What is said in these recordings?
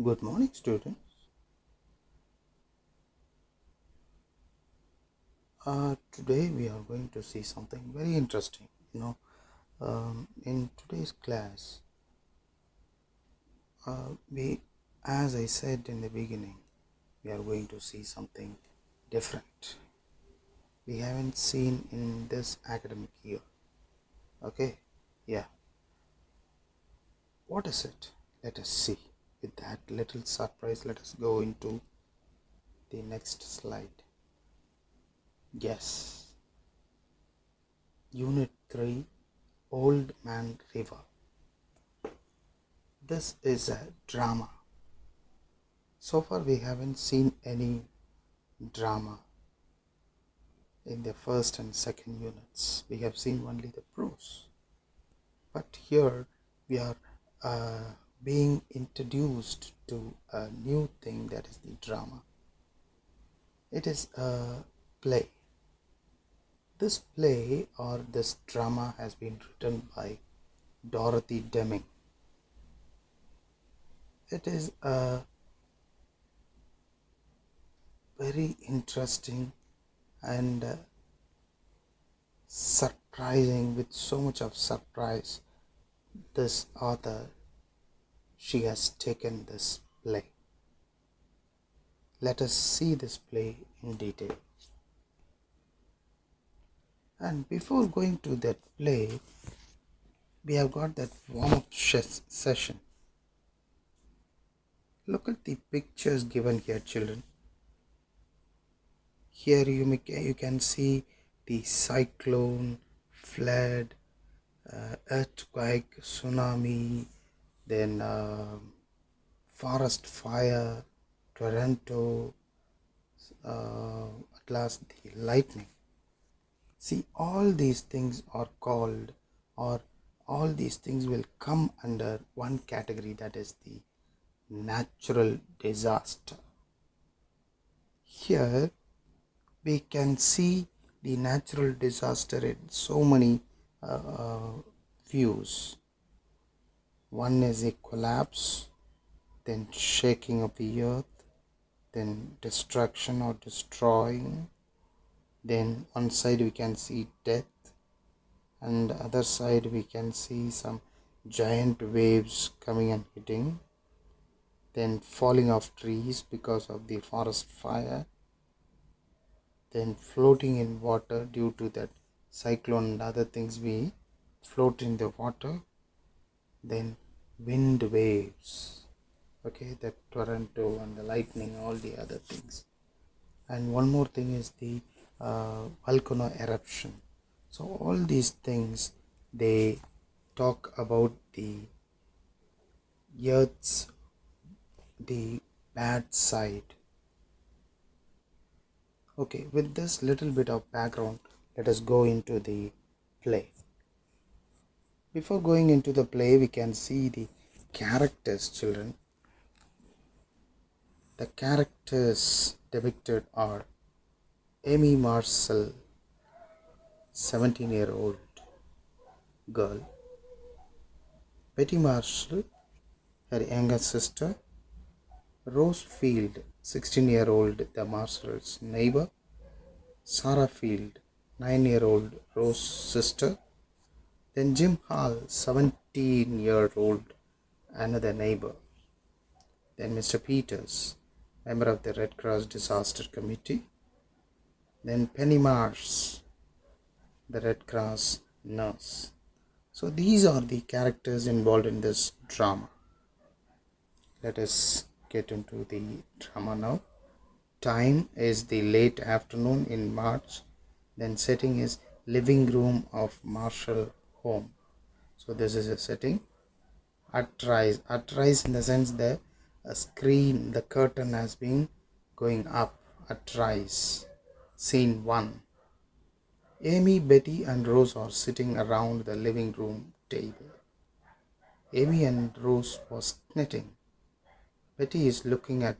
Good morning, students. Today we are going to see something very interesting. In today's class, as I said in the beginning, we are going to see something different. We haven't seen in this academic year. Okay, yeah. What is it? Let us see. With that little surprise, let us go into the next slide. Yes. Unit 3, Old Man River. This is a drama. So far we haven't seen any drama in the first and second units. We have seen only the prose. But here we are being introduced to a new thing, that is the drama. It is a play. This play or this drama has been written by Dorothy Deming. It is a very interesting and surprising, with so much of surprise. This author, she has taken this play. Let us see this play in detail. And before going to that play, we have got that warm-up session. Look at the pictures given here, children. Here you can see the cyclone, flood, earthquake, tsunami, then forest fire, Toronto, at last the lightning. See, all these things are called, or all these things will come under one category, that is the natural disaster. Here we can see the natural disaster in so many views. One is a collapse, then shaking of the earth, then destruction or destroying. Then one side we can see death, and the other side we can see some giant waves coming and hitting, then falling of trees because of the forest fire, then floating in water due to that cyclone and other things, we float in the water, then wind waves, okay, the Toronto and the lightning, all the other things. And one more thing is the volcano eruption. So all these things, they talk about the earth's the bad side. Okay, with this little bit of background, let us go into the play. Before going into the play, we can see the characters, children. The characters depicted are Amy Marshall, 17-year-old girl, Betty Marshall, her younger sister, Rose Field, 16-year-old the Marshall's neighbor, Sarah Field, 9-year-old Rose's sister, then Jim Hall, 17-year-old, another neighbor, then Mr. Peters, member of the Red Cross Disaster Committee, then Penny Marsh, the Red Cross nurse. So these are the characters involved in this drama. Let us get into the drama now. Time is the late afternoon in March. Then setting is living room of Marshall home. So this is a setting. At rise in the sense that a screen, the curtain has been going up. At rise. Scene 1. Amy, Betty and Rose are sitting around the living room table. Amy and Rose was knitting. Betty is looking at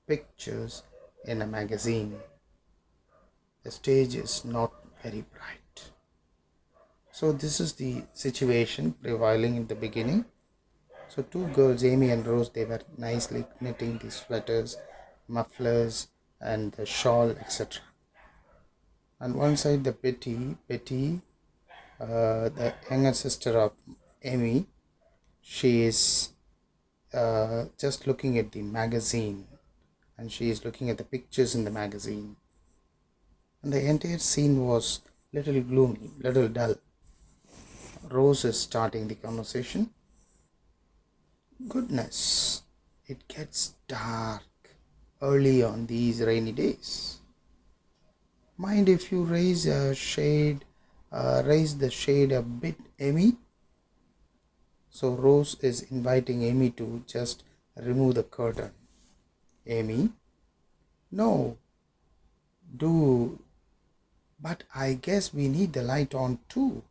pictures in a magazine. The stage is not very bright. So this is the situation prevailing in the beginning. So two girls, Amy and Rose, they were nicely knitting these sweaters, mufflers, and the shawl, etc. On one side, the Betty, the younger sister of Amy, she is just looking at the magazine, and she is looking at the pictures in the magazine. And the entire scene was little gloomy, little dull. Rose is starting the conversation. Goodness, it gets dark early on these rainy days. Mind if you raise the shade a bit, Amy? So Rose is inviting Amy to just remove the curtain. Amy? No, do, but I guess we need the light on too.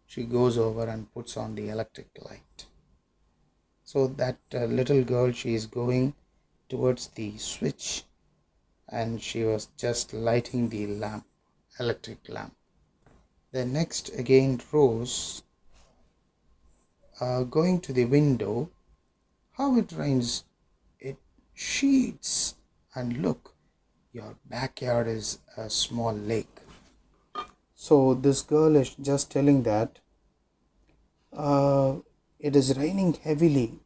She goes over and puts on the electric light. So that little girl, she is going towards the switch, and she was just lighting the lamp, electric lamp. Then next again Rose, going to the window. How it rains, it sheets, and look, your backyard is a small lake. So this girl is just telling that uh, it is raining heavily.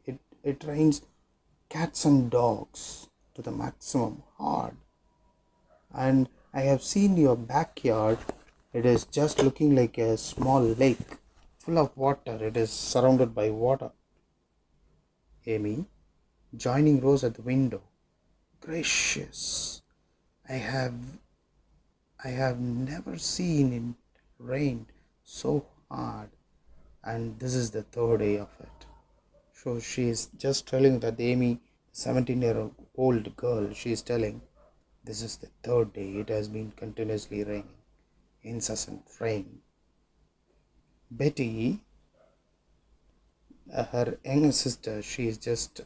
It rains cats and dogs to the maximum hard. And I have seen your backyard. It is just looking like a small lake full of water. It is surrounded by water. Amy, joining Rose at the window. Gracious, I have I have never seen it rain so hard, and this is the third day of it. So she is just telling that Amy, 17-year-old girl, she is telling this is the third day. It has been continuously raining, incessant rain. Betty, her younger sister, she is just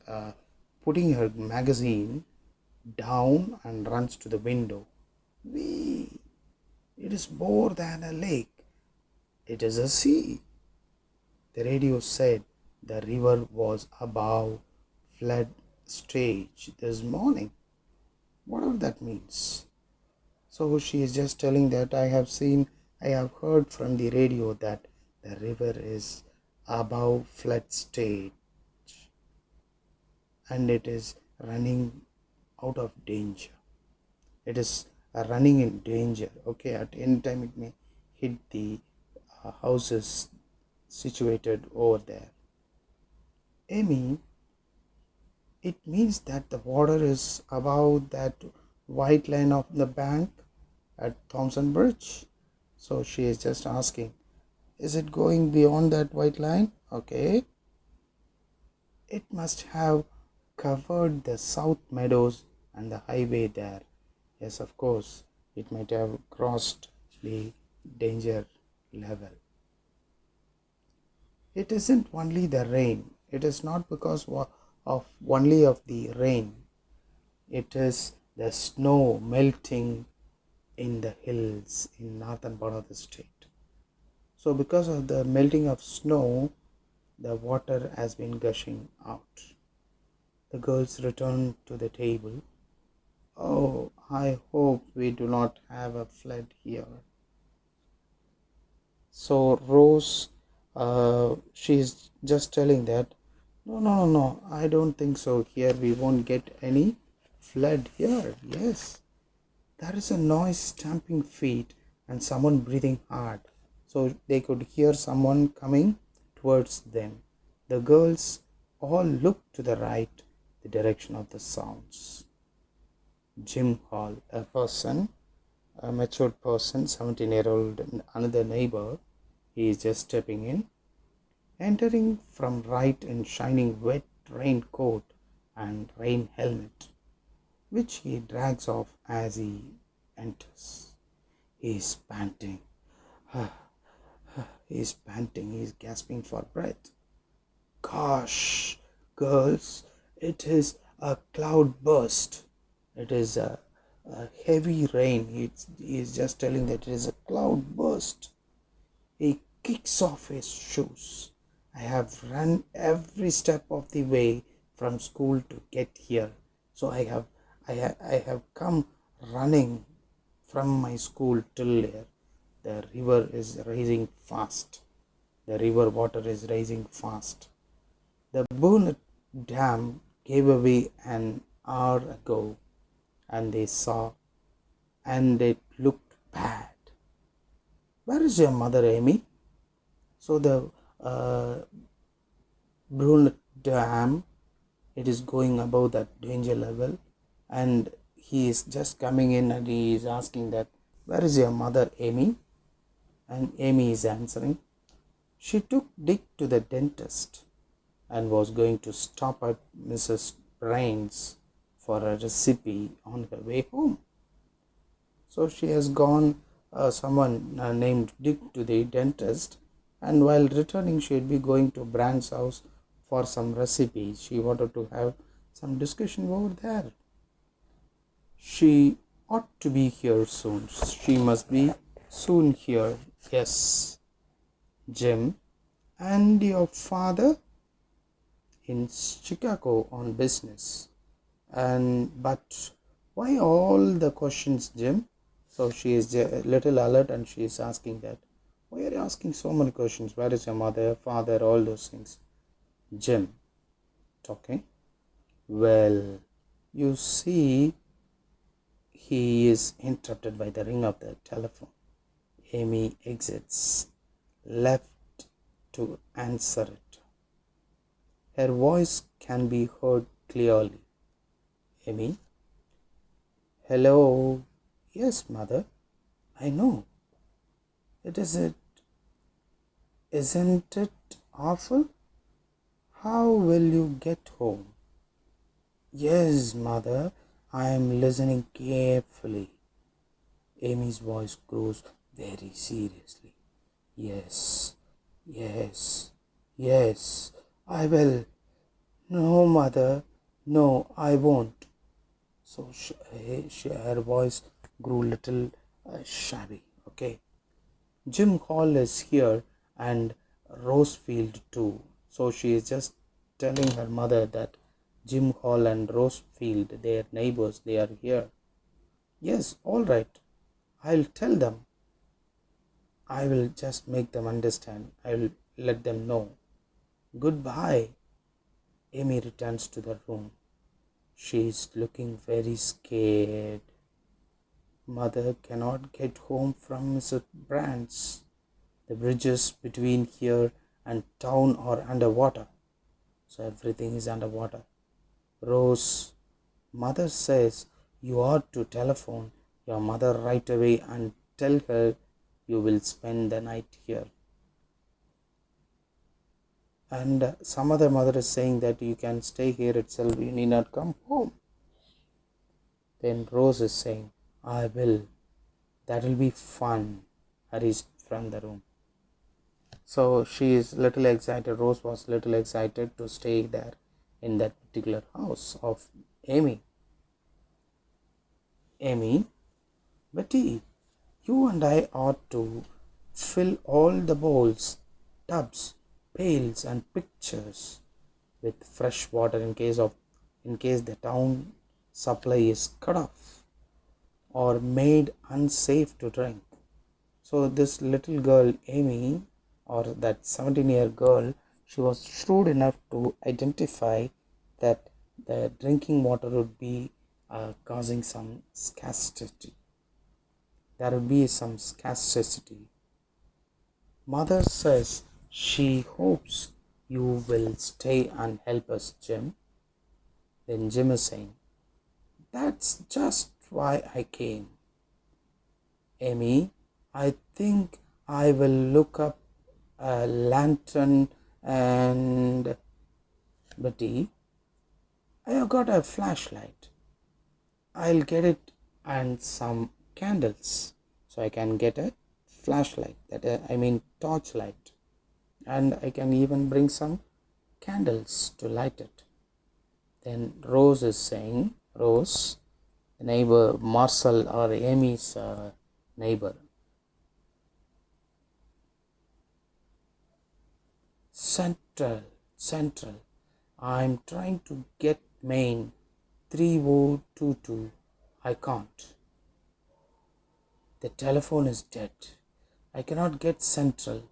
putting her magazine down and runs to the window. Wee! It is more than a lake. It is a sea. The radio said the river was above flood stage this morning. Whatever that means. So she is just telling that I have heard from the radio that the river is above flood stage and it is running out of danger. It is running in danger. Okay, at any time it may hit the houses situated over there. Amy, it means that the water is above that white line of the bank at Thompson Bridge. So she is just asking, is it going beyond that white line? Okay. It must have covered the south meadows and the highway there. Yes, of course, it might have crossed the danger level. It isn't only the rain. It is not because of only of the rain. It is the snow melting in the hills in northern part of the state. So because of the melting of snow, the water has been gushing out. The girls return to the table. Oh, I hope we do not have a flood here. So Rose, she's just telling that, no, I don't think so. Here we won't get any flood here. Yes, there is a noise, stamping feet, and someone breathing hard. So they could hear someone coming towards them. The girls all looked to the right, the direction of the sounds. Jim Hall, a matured person, 17-year-old, another neighbor, he is just stepping in, entering from right in shining wet raincoat and rain helmet, which he drags off as he enters. He is panting. He is gasping for breath. Gosh, girls, it is a cloud burst. It is a heavy rain. He is just telling that it is a cloud burst. He kicks off his shoes I have run every step of the way from school to get here. So I have come running from my school till here. The river is rising fast. The river water is rising fast. The Boone Dam gave away an hour ago, and they saw, and it looked bad. Where is your mother, Amy? So the Brune Dam, it is going above that danger level, and he is just coming in and he is asking that, where is your mother, Amy? And Amy is answering, she took Dick to the dentist and was going to stop at Mrs. Brain's for a recipe on her way home. So she has gone, someone named Dick, to the dentist, and while returning she would be going to Brand's house for some recipes. She wanted to have some discussion over there. She ought to be here soon. She must be soon here. Yes, Jim. And your father? In Chicago on business. But why all the questions, Jim? So she is a little alert and she is asking that, why are you asking so many questions? Where is your mother, father, all those things? Jim talking. Well, you see, he is interrupted by the ring of the telephone. Amy exits, left to answer it. Her voice can be heard clearly. Amy? Hello? Yes, mother. I know. Isn't it awful? How will you get home? Yes, mother. I am listening carefully. Amy's voice grows very seriously. Yes, I will. No, mother. No, I won't. So her voice grew little shabby. Okay. Jim Hall is here and Rosefield too. So she is just telling her mother that Jim Hall and Rosefield, their neighbors, they are here. Yes, all right. I'll tell them. I will just make them understand. I will let them know. Goodbye. Amy returns to the room. She is looking very scared. Mother cannot get home from Mrs. Brand's. The bridges between here and town are underwater. So everything is underwater. Rose, mother says you ought to telephone your mother right away and tell her you will spend the night here. And some other mother is saying that you can stay here itself, you need not come home. Then Rose is saying, I will. That will be fun. Hurries from the room. So she is little excited. Rose was little excited to stay there in that particular house of Amy. Amy, Betty, you and I ought to fill all the bowls, tubs, pails and pitchers with fresh water in case the town supply is cut off or made unsafe to drink. So this little girl Amy, or that 17-year girl, she was shrewd enough to identify that the drinking water would be causing some scarcity. There would be some scarcity. Mother says she hopes you will stay and help us, Jim. Then Jim is saying, that's just why I came. Amy, I think I will look up a lantern and Betty, I have got a flashlight. I'll get it and some candles. So I can get a flashlight, torchlight. And I can even bring some candles to light it. Then Rose is saying, Rose, the neighbor, Marcel or Amy's neighbor. Central. I'm trying to get main 3022. I can't. The telephone is dead. I cannot get Central.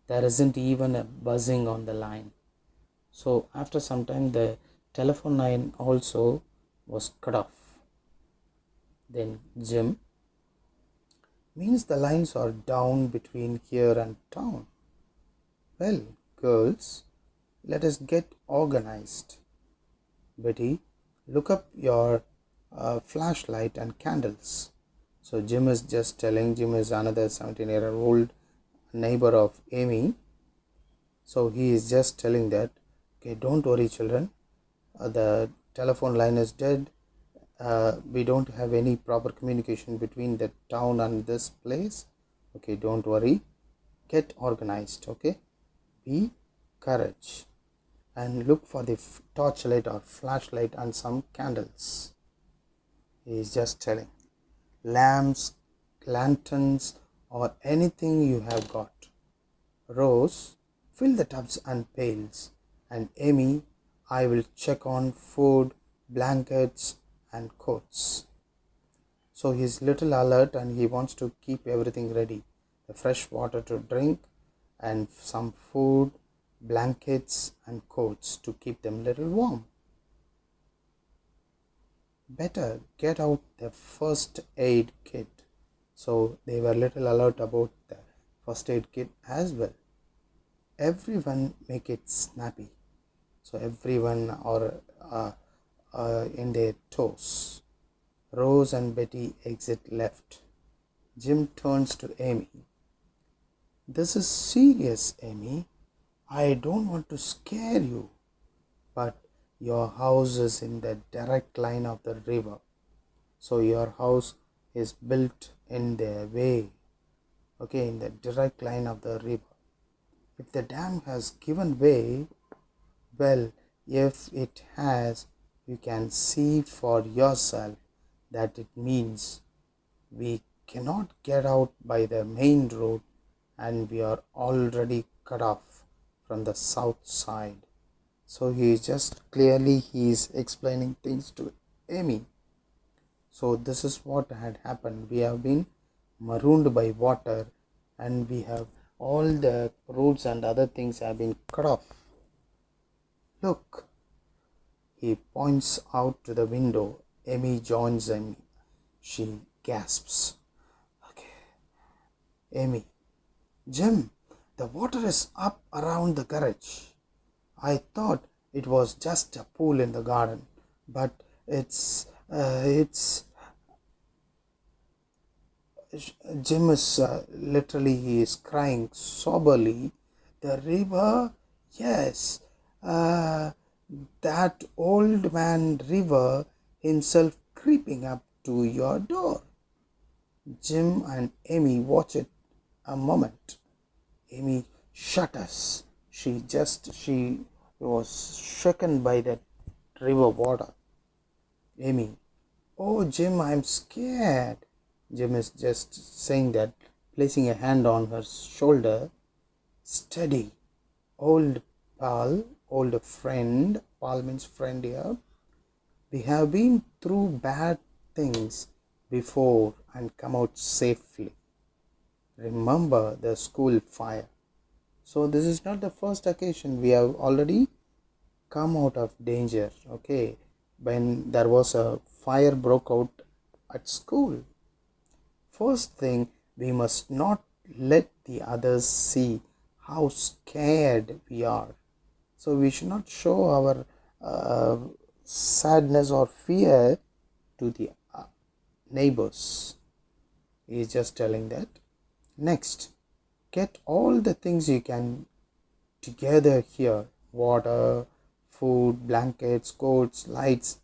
There isn't even a buzzing on the line. So after some time the telephone line also was cut off. Then Jim, means the lines are down between here and town. Well, girls, let us get organized. Betty, look up your flashlight and candles. So Jim is just telling, Jim is another 17-year-old neighbor of Amy. So he is just telling that, okay, don't worry children, the telephone line is dead. We don't have any proper communication between the town and this place. Okay, don't worry, get organized. Okay, be courage and look for the torchlight or flashlight and some candles. He is just telling, lamps, lanterns, or anything you have got. Rose, fill the tubs and pails, and Amy, I will check on food, blankets, and coats. So he's little alert and he wants to keep everything ready. The fresh water to drink and some food, blankets, and coats to keep them little warm. Better get out the first aid kit. So they were little alert about the first aid kit as well. Everyone make it snappy. So everyone are in their toes. Rose and Betty exit left. Jim turns to Amy. This is serious, Amy. I don't want to scare you, but your house is in the direct line of the river. So your house is built in the way, okay, in the direct line of the river. If the dam has given way, well, if it has, you can see for yourself that it means we cannot get out by the main road and we are already cut off from the south side. So he is explaining things to Amy. So this is what had happened. We have been marooned by water and we have all the roads and other things have been cut off. Look, he points out to the window. Amy joins him. She gasps. Okay. Amy, Jim, the water is up around the garage. I thought it was just a pool in the garden, but it's Jim is literally he is crying soberly. The river, yes, that old man river himself creeping up to your door. Jim and Amy watch it a moment. Amy shudders. She was shaken by that river water. Amy, oh Jim, I'm scared. Jim is just saying that, placing a hand on her shoulder. Steady, old pal, old friend. Pal means friend here. We have been through bad things before and come out safely. Remember the school fire. So this is not the first occasion. We have already come out of danger. Okay, when there was a fire broke out at school. First thing, we must not let the others see how scared we are. So we should not show our sadness or fear to the neighbors. He is just telling that. Next, get all the things you can together here. Water, food, blankets, coats, lights.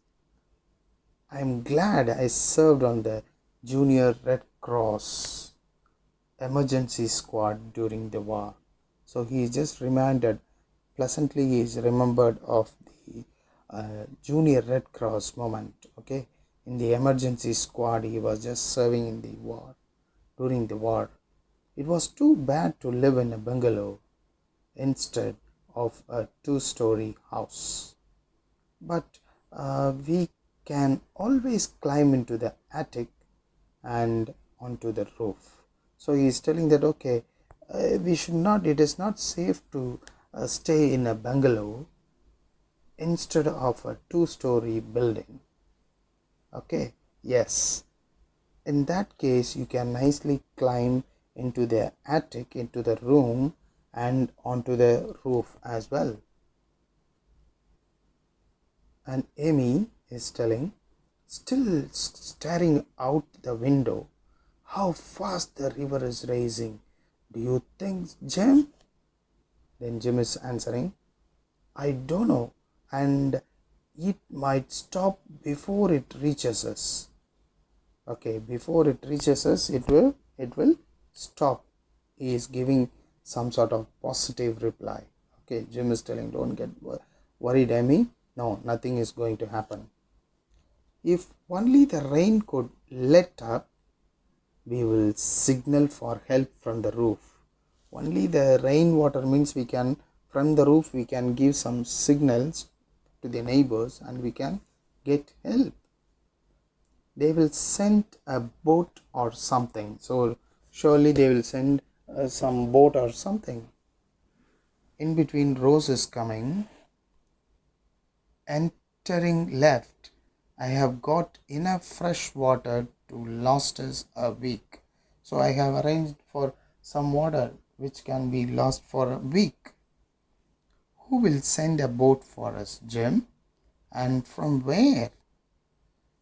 I am glad I served on the Junior Red Cross emergency squad during the war. So he is just reminded, pleasantly he is remembered of the Junior Red Cross moment. Okay, in the emergency squad he was just serving in the war, during the war. It was too bad to live in a bungalow. instead of a two-story house. But we can always climb into the attic and onto the roof. So he is telling that okay, we should not, it is not safe to stay in a bungalow instead of a two-story building. Okay, yes, in that case you can nicely climb into the attic, into the room, and onto the roof as well. And Amy is telling, still staring out the window, how fast the river is rising. Do you think, Jim? Then Jim is answering, I don't know, and it might stop before it reaches us. Okay, before it reaches us, it will stop. He is giving some sort of positive reply. Okay, Jim is telling, don't get worried, Amy. No, nothing is going to happen. If only the rain could let up, we will signal for help from the roof. Only the rainwater means we can, from the roof, we can give some signals to the neighbors and we can get help. They will send a boat or something. So surely they will send some boat or something. In between, Rose is coming, entering left. I have got enough fresh water to last us a week. So I have arranged for some water which can be lost for a week. Who will send a boat for us, Jim? And from where?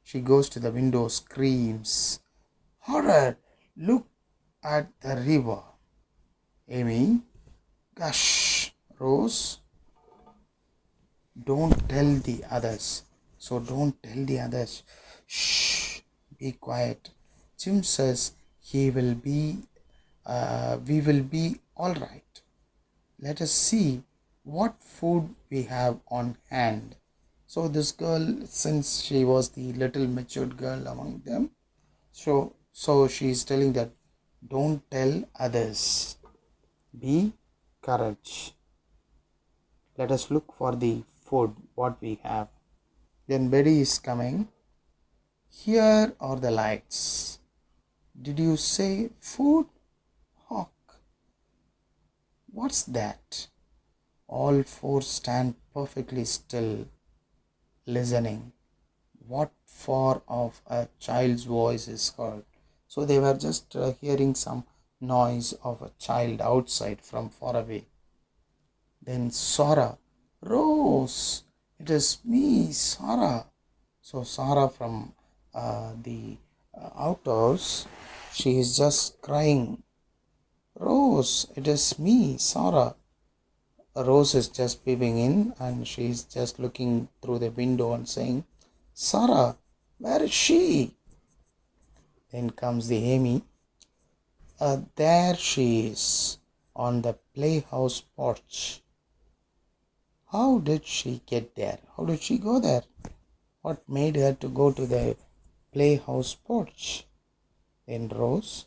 She goes to the window, screams, horror! Look at the river. Amy, gosh, Rose, don't tell the others. So don't tell the others. Shh, be quiet. Jim says we will be all right. Let us see what food we have on hand. So this girl, since she was the little matured girl among them, so she is telling that don't tell others. Be courage. Let us look for the food what we have. Then Betty is coming. Here are the lights. Did you say food? Hawk. What's that? All four stand perfectly still, listening. What far off a child's voice is heard. So they were just hearing some noise of a child outside from far away. Then Sora, Rose, it is me, Sora. So Sara from the outdoors, she is just crying, Rose, it is me, Sara. Rose is just peeping in and she is just looking through the window and saying, Sara, where is she? Then comes the Amy. There she is on the playhouse porch. How did she get there? How did she go there? What made her to go to the playhouse porch? Then Rose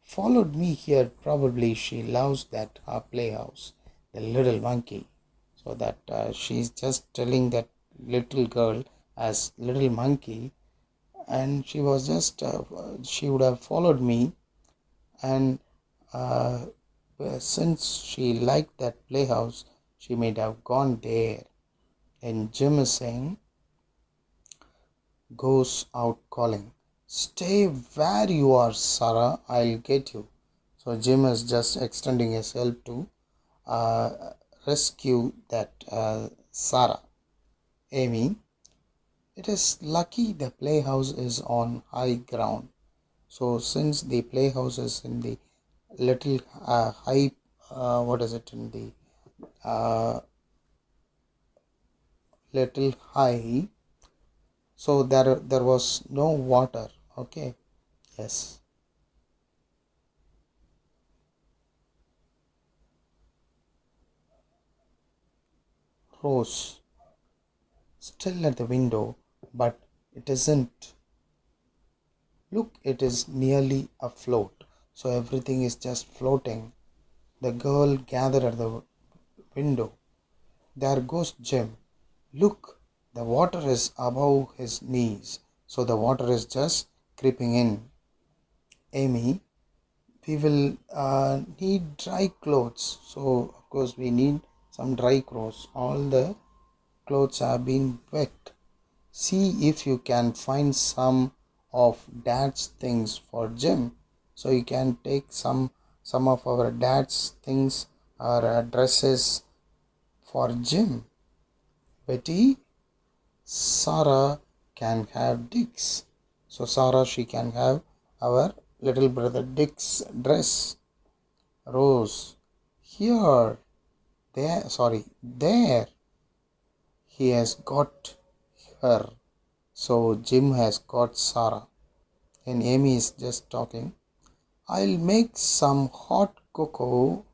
followed me here. Probably she loves that playhouse, the little monkey. So that she's just telling that little girl as little monkey, and she was just she would have followed me, and uh, since she liked that playhouse, she may have gone there. And Jim is saying, goes out calling, stay where you are, Sarah, I'll get you. So Jim is just extending his help to uh, rescue that Sarah. Amy, it is lucky the playhouse is on high ground. So since the playhouse is in the little high, what is it, in the little high, so there was no water. Okay, yes. Rose, still at the window, but it isn't. Look, it is nearly afloat. So everything is just floating. The girl gathered at the window. There goes Jim. Look, the water is above his knees, so the water is just creeping in. Amy, we will need dry clothes. So, of course, we need some dry clothes. All the clothes have been wet. See if you can find some of dad's things for Jim. So you can take some of our dad's things or dresses for Jim. Betty, Sarah can have Dick's. So Sarah, she can have our little brother Dick's dress. Rose, here, there, sorry, there, he has got her. So Jim has got Sarah. And Amy is just talking. I'll make some hot cocoa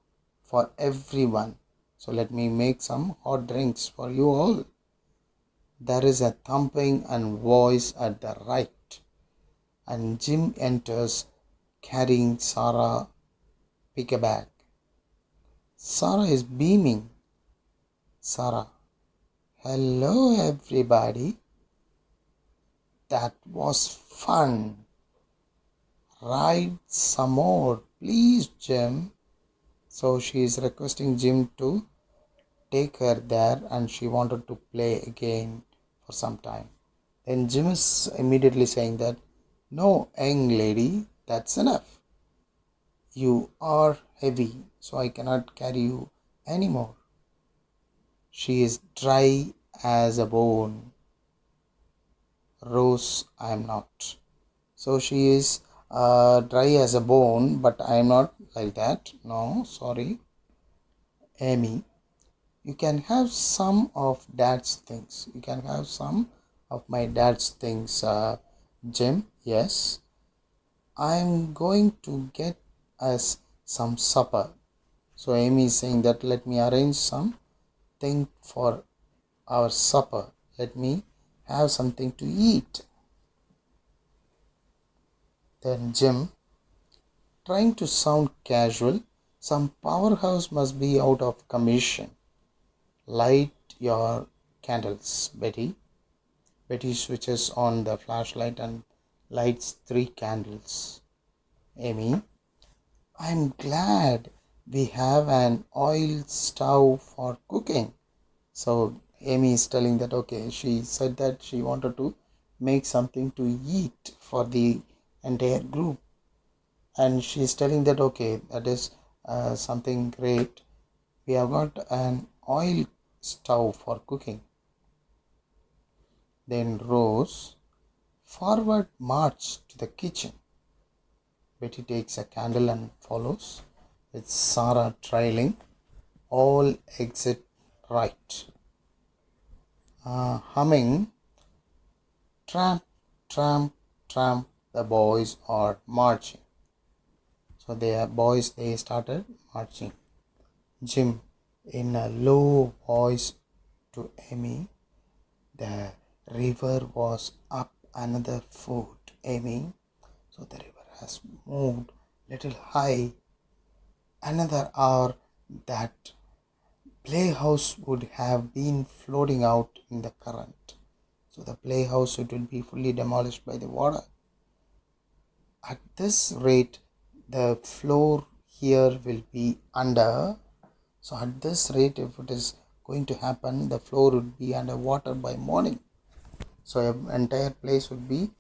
for everyone. So let me make some hot drinks for you all. There is a thumping and voice at the right, and Jim enters carrying Sarah pick a bag. Sarah is beaming. Sarah, hello everybody. That was fun. Write some more, please, Jim. So she is requesting Jim to take her there and she wanted to play again for some time. Then Jim is immediately saying that, no, young lady, that's enough. You are heavy, so I cannot carry you anymore. She is dry as a bone. Rose, I am not. So she is dry as a bone, but I am not like that. No, sorry. Amy, you can have some of dad's things. You can have some of my dad's things, Jim. Yes. I'm going to get us some supper. So Amy is saying that let me arrange something for our supper. Let me have something to eat. Then Jim, trying to sound casual, some powerhouse must be out of commission. Light your candles, Betty. Betty switches on the flashlight and lights 3 candles. Amy, I'm glad we have an oil stove for cooking. So Amy is telling that okay, she said that she wanted to make something to eat for the entire group, and she is telling that okay, that is something great. We have got an oil stove for cooking. Then Rose, forward march to the kitchen. Betty takes a candle and follows, with Sarah trailing. All exit right. Humming, tramp, tramp, tramp, the boys are marching. So they started marching. Jim, in a low voice to Amy, the river was up another foot, Amy. So the river has moved little high. Another hour, that playhouse would have been floating out in the current. So the playhouse, it would be fully demolished by the water. At this rate, the floor here will be under. So at this rate, if it is going to happen, the floor would be underwater by morning. So the entire place would be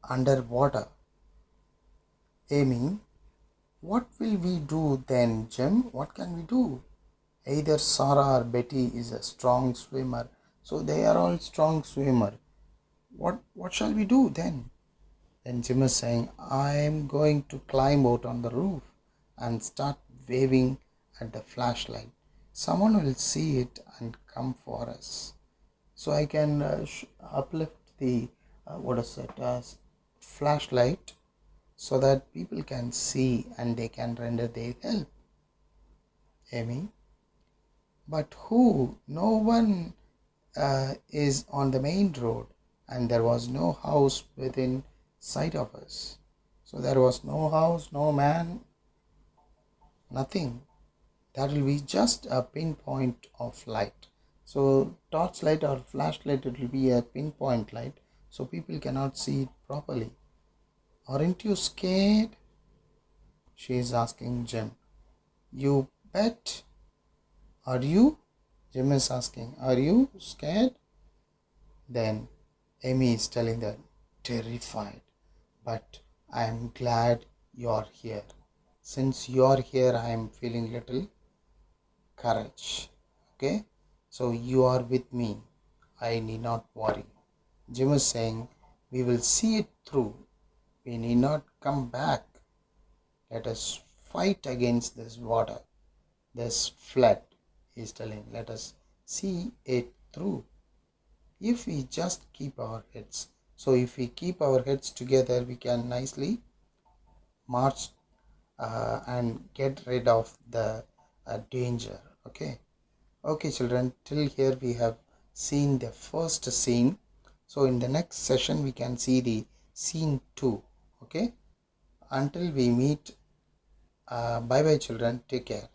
underwater. Amy, what will we do then, Jim? What can we do? Either Sarah or Betty is a strong swimmer. So they are all strong swimmer. What shall we do then? Then Jim is saying, I am going to climb out on the roof and start waving at the flashlight. Someone will see it and come for us. So I can uplift the flashlight so that people can see and they can render their help. Amy, but who? No one is on the main road, and there was no house within sight of us. So there was no house, no man, nothing. that will be just a pinpoint of light. So torchlight or flashlight, it will be a pinpoint light, so people cannot see it properly. Aren't you scared? She is asking Jim. You bet. Are you? Jim is asking, are you scared? Then Amy is telling them, terrified, but I am glad you're here. Since you're here, I am feeling little courage. Okay, so you are with me. I need not worry. Jim is saying, we will see it through. We need not come back. Let us fight against this water, this flood. He is telling, let us see it through. If we just keep our heads. So if we keep our heads together, we can nicely march and get rid of the danger. Okay children, till here we have seen the first scene. So in the next session we can see the scene 2. Okay, until we meet, bye bye children, take care.